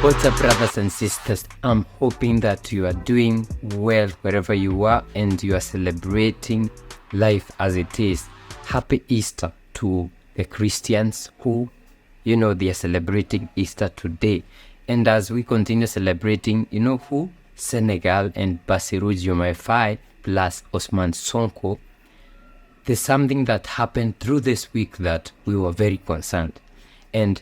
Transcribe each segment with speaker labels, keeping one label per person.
Speaker 1: What's up, brothers and sisters? I'm hoping that you are doing well wherever you are and you are celebrating life as it is. Happy Easter to the Christians who, they are celebrating Easter today. And as we continue celebrating, who? Senegal and Diomaye Faye plus Ousmane Sonko. There's something that happened through this week that we were very concerned. And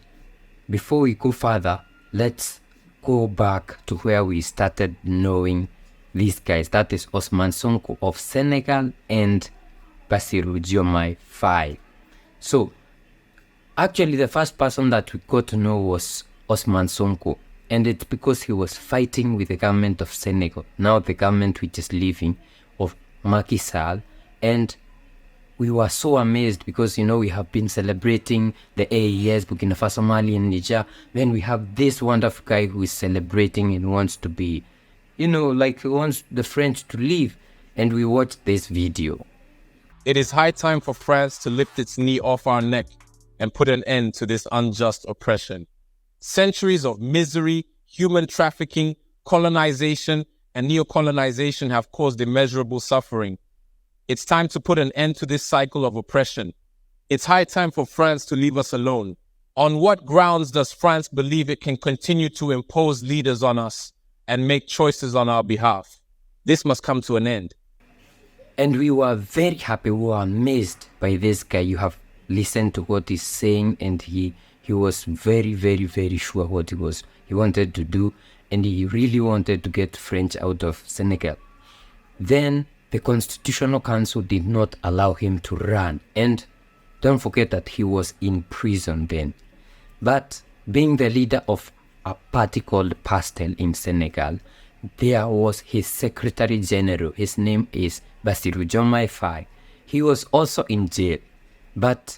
Speaker 1: before we go further, let's go back to where we started knowing these guys. That is Ousmane Sonko of Senegal and Diomaye Faye. So, actually the first person that we got to know was Ousmane Sonko. And it's because he was fighting with the government of Senegal, now the government which is leaving, of Macky Sall. And we were so amazed because, we have been celebrating the AES, BURKINAFASO, Mali, and Niger. Then we have this wonderful guy who is celebrating and wants to be, he wants the French to leave. And we watched this video.
Speaker 2: It is high time for France to lift its knee off our neck and put an end to this unjust oppression. Centuries of misery, human trafficking, colonization, and neocolonization have caused immeasurable suffering. It's time to put an end to this cycle of oppression. It's high time for France to leave us alone. On what grounds does France believe it can continue to impose leaders on us and make choices on our behalf? This must come to an end.
Speaker 1: And we were very happy, we were amazed by this guy. You have listened to what he's saying, and he was very, very, very sure what he wanted to do, and he really wanted to get French out of Senegal. Then the Constitutional Council did not allow him to run, and don't forget that he was in prison then. But being the leader of a party called Pastel in Senegal, there was his Secretary General. His name is Diomaye Faye. He was also in jail, but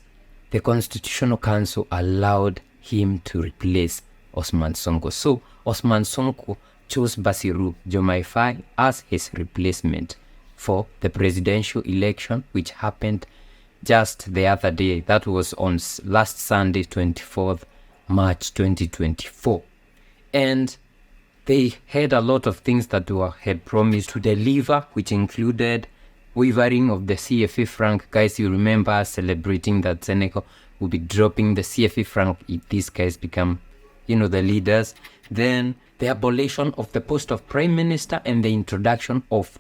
Speaker 1: the Constitutional Council allowed him to replace Ousmane Sonko. So Ousmane Sonko chose Diomaye Faye as his replacement for the presidential election, which happened just the other day. That was on last Sunday, 24th March 2024. And they had a lot of things that had promised to deliver, which included waiving of the CFA franc. Guys, you remember us celebrating that Senegal will be dropping the CFA franc if these guys become, the leaders. Then the abolition of the post of prime minister and the introduction of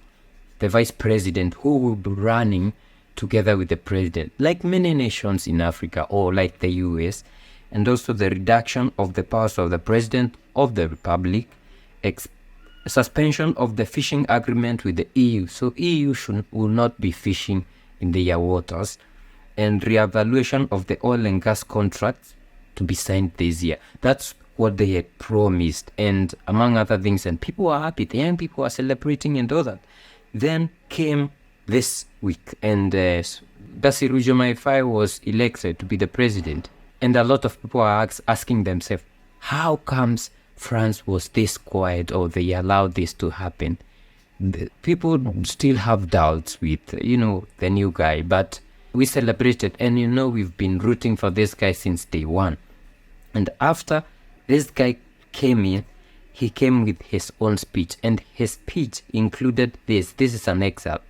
Speaker 1: the vice president, who will be running together with the president, like many nations in Africa or like the US. And also the reduction of the powers of the president of the republic, suspension of the fishing agreement with the EU. So EU will not be fishing in their waters, and reevaluation of the oil and gas contracts to be signed this year. That's what they had promised, and among other things. And people are happy. The young people are celebrating and all that. Then came this week, and Diomaye Faye was elected to be the president. And a lot of people are asking themselves, how comes France was this quiet, or they allowed this to happen? People still have doubts with, the new guy, but we celebrated, and we've been rooting for this guy since day one. And after this guy came in, he came with his own speech, and his speech included this. This is an excerpt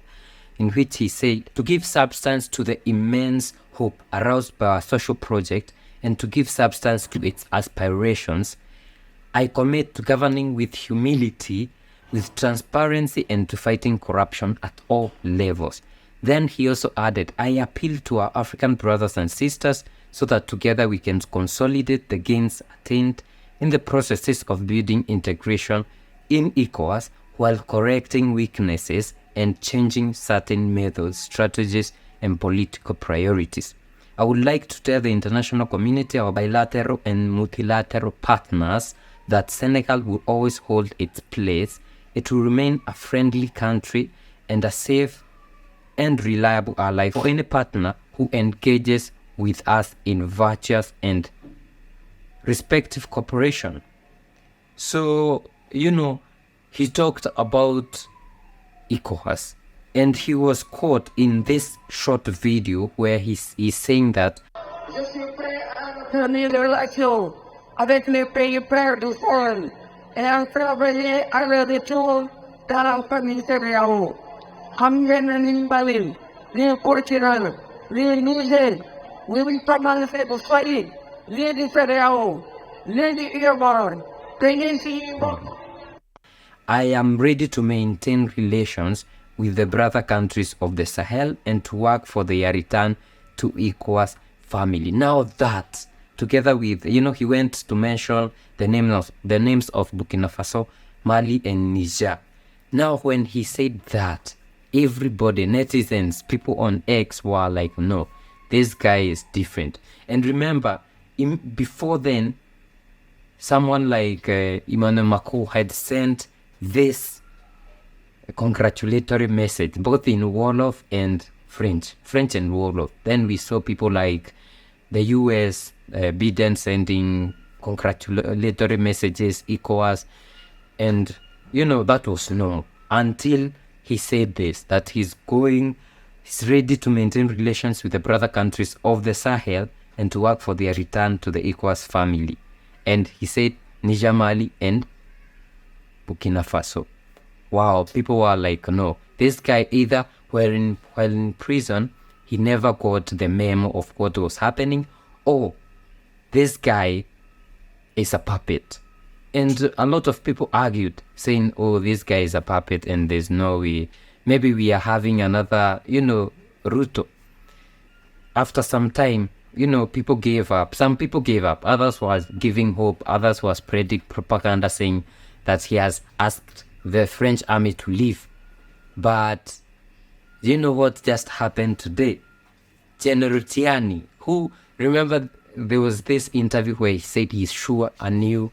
Speaker 1: in which he said, to give substance to the immense hope aroused by our social project and to give substance to its aspirations, I commit to governing with humility, with transparency, and to fighting corruption at all levels. Then he also added, I appeal to our African brothers and sisters so that together we can consolidate the gains attained in the processes of building integration in Ecowas, while correcting weaknesses and changing certain methods, strategies, and political priorities. I would like to tell the international community, our bilateral and multilateral partners, that Senegal will always hold its place. It will remain a friendly country and a safe and reliable ally for any partner who engages with us in virtuous and respective cooperation. So, he talked about Ecowas, and he was caught in this short video where he's saying that
Speaker 3: avec les pays pères du Sahel et à travailler à leur retour dans la famille CEDEAO. Xam ngeen ne ni Mali, les Portugal, les Niger, ñu ngi commencé bu sori lii di CEDEAO, lii di UEMOA, te ñun si
Speaker 1: I am ready to maintain relations with the brother countries of the Sahel and to work for their return to Ecowas family. Now that, together with, he went to mention the names of Burkina Faso, Mali, and Niger. Now, when he said that, everybody, netizens, people on X were like, no, this guy is different. And remember, before then, someone like Emmanuel Macron had sent this congratulatory message, both in Wolof and French and Wolof. Then we saw people like the US, Biden sending congratulatory messages, Ecowas, and that was normal until he said this, that he's ready to maintain relations with the brother countries of the Sahel and to work for their return to the Ecowas family. And he said Niger, Mali, and Burkina Faso. Wow, people were like, no, this guy either while in prison, he never got the memo of what was happening, or this guy is a puppet. And a lot of people argued, saying, oh, this guy is a puppet and there's no way. Maybe we are having another, Ruto. After some time, people gave up. Some people gave up. Others was giving hope. Others was spreading propaganda saying that he has asked the French army to leave. But you know what just happened today? General Tiani, who, remember, there was this interview where he said he's sure a new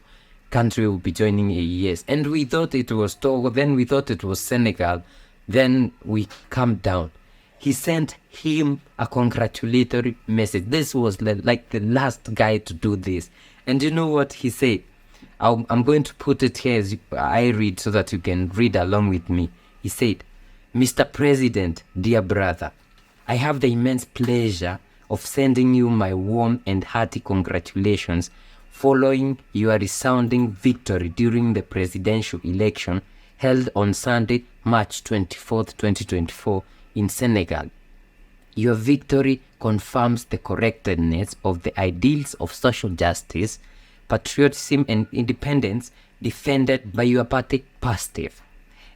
Speaker 1: country will be joining AES. And we thought it was Togo, then we thought it was Senegal. Then we calmed down. He sent him a congratulatory message. This was like the last guy to do this. And you know what he said? I'm going to put it here as I read so that you can read along with me. He said, Mr. President, dear brother, I have the immense pleasure of sending you my warm and hearty congratulations following your resounding victory during the presidential election held on Sunday, March 24th, 2024 in Senegal. Your victory confirms the correctness of the ideals of social justice, patriotism, and independence defended by your party PASTEF.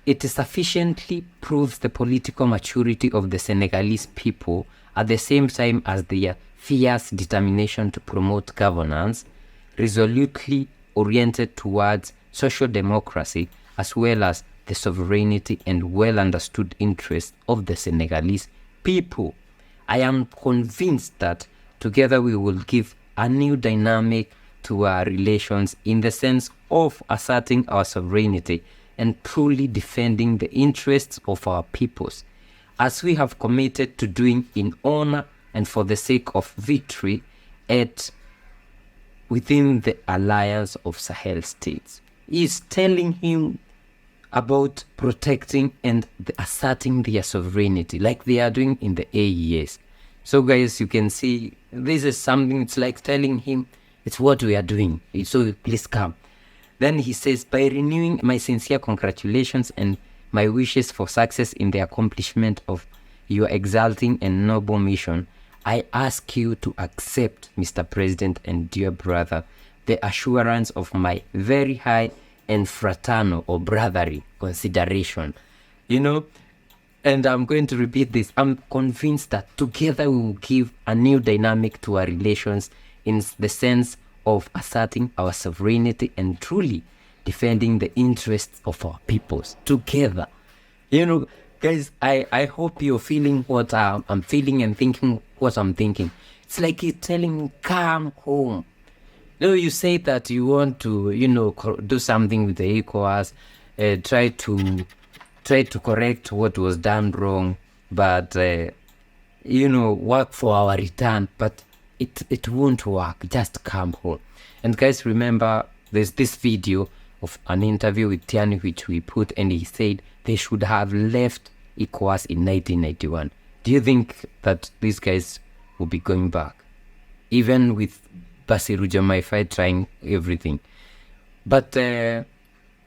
Speaker 1: It sufficiently proves the political maturity of the Senegalese people at the same time as their fierce determination to promote governance resolutely oriented towards social democracy, as well as the sovereignty and well understood interests of the Senegalese people. I am convinced that together we will give a new dynamic to our relations in the sense of asserting our sovereignty and truly defending the interests of our peoples, as we have committed to doing in honor and for the sake of victory within the alliance of Sahel states. He is telling him about protecting and asserting their sovereignty like they are doing in the AES. So guys, you can see this is something, it's like telling him it's what we are doing, so please come. Then he says, by renewing my sincere congratulations and my wishes for success in the accomplishment of your exalting and noble mission, I ask you to accept, Mr. President and dear brother, the assurance of my very high and fraternal or brotherly consideration. And I'm going to repeat this. I'm convinced that together we will give a new dynamic to our relations in the sense of asserting our sovereignty and truly defending the interests of our peoples together. Guys, I hope you're feeling what I'm feeling and thinking what I'm thinking. It's like he's telling me, come home. You say that you want to, do something with the Ecowas, try to correct what was done wrong, but, work for our return, but it won't work. Just come home. And guys, remember, there's this video of an interview with Tiani which we put, and he said they should have left Ecowas in 1991. Do you think that these guys will be going back? Even with Basiru Diomaye Faye trying everything. But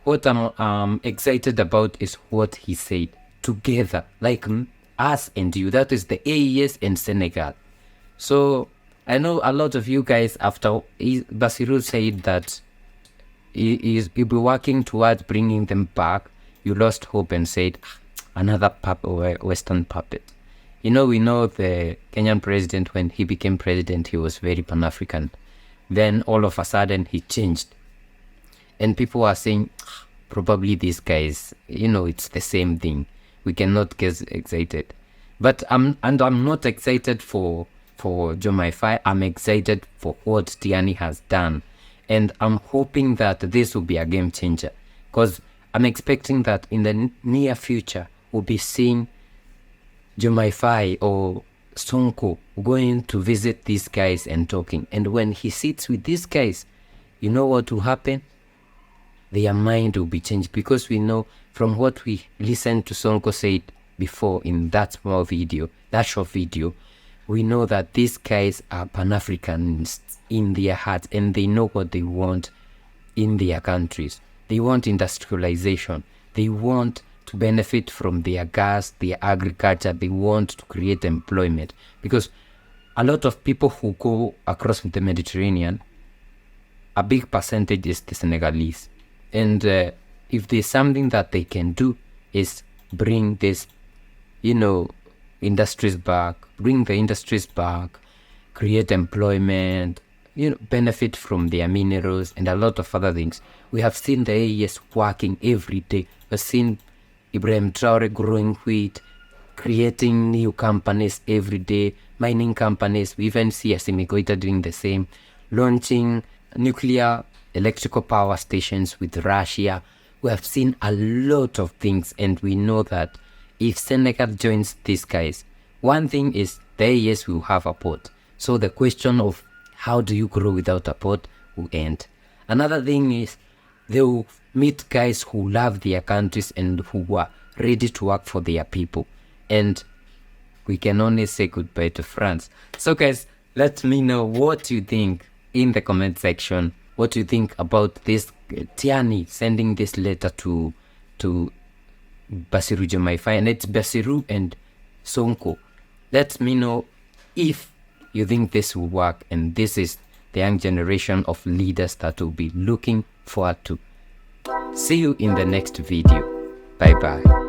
Speaker 1: what I'm excited about is what he said. Together, like us and you, that is the AES and Senegal. So I know a lot of you guys, after Basiru said that he'll be working towards bringing them back, you lost hope and said, another Western puppet. We know the Kenyan president, when he became president, he was very Pan-African. Then all of a sudden he changed. And people are saying, probably these guys, it's the same thing. We cannot get excited. But I'm not excited for Diomaye Faye. I'm excited for what Tiani has done. And I'm hoping that this will be a game changer. Because I'm expecting that in the near future, we'll be seeing Diomaye Faye or Sonko going to visit these guys and talking. And when he sits with these guys, you know what will happen? Their mind will be changed, because we know from what we listened to Sonko said before in that short video, we know that these guys are Pan-Africanists in their hearts, and they know what they want in their countries. They want industrialization. They want to benefit from their gas, their agriculture. They want to create employment, because a lot of people who go across the Mediterranean, a big percentage is the Senegalese. And if there's something that they can do, is bring this, industries back, bring the industries back, create employment, benefit from their minerals and a lot of other things. We have seen the AES working every day. We've seen Ibrahim Traore growing wheat, creating new companies every day, mining companies. We even see Assimi Goïta doing the same, launching nuclear electrical power stations with Russia. We have seen a lot of things, and we know that if Senegal joins these guys, one thing is the AES will have a port. So the question of how do you grow without a port will end. Another thing is they will meet guys who love their countries and who are ready to work for their people. And we can only say goodbye to France. So guys, let me know what you think in the comment section. What do you think about this Tiani sending this letter to Basiru Diomaye Faye? And it's Basiru and Sonko. Let me know if you think this will work, and this is the young generation of leaders that will be looking forward to. See you in the next video. Bye bye.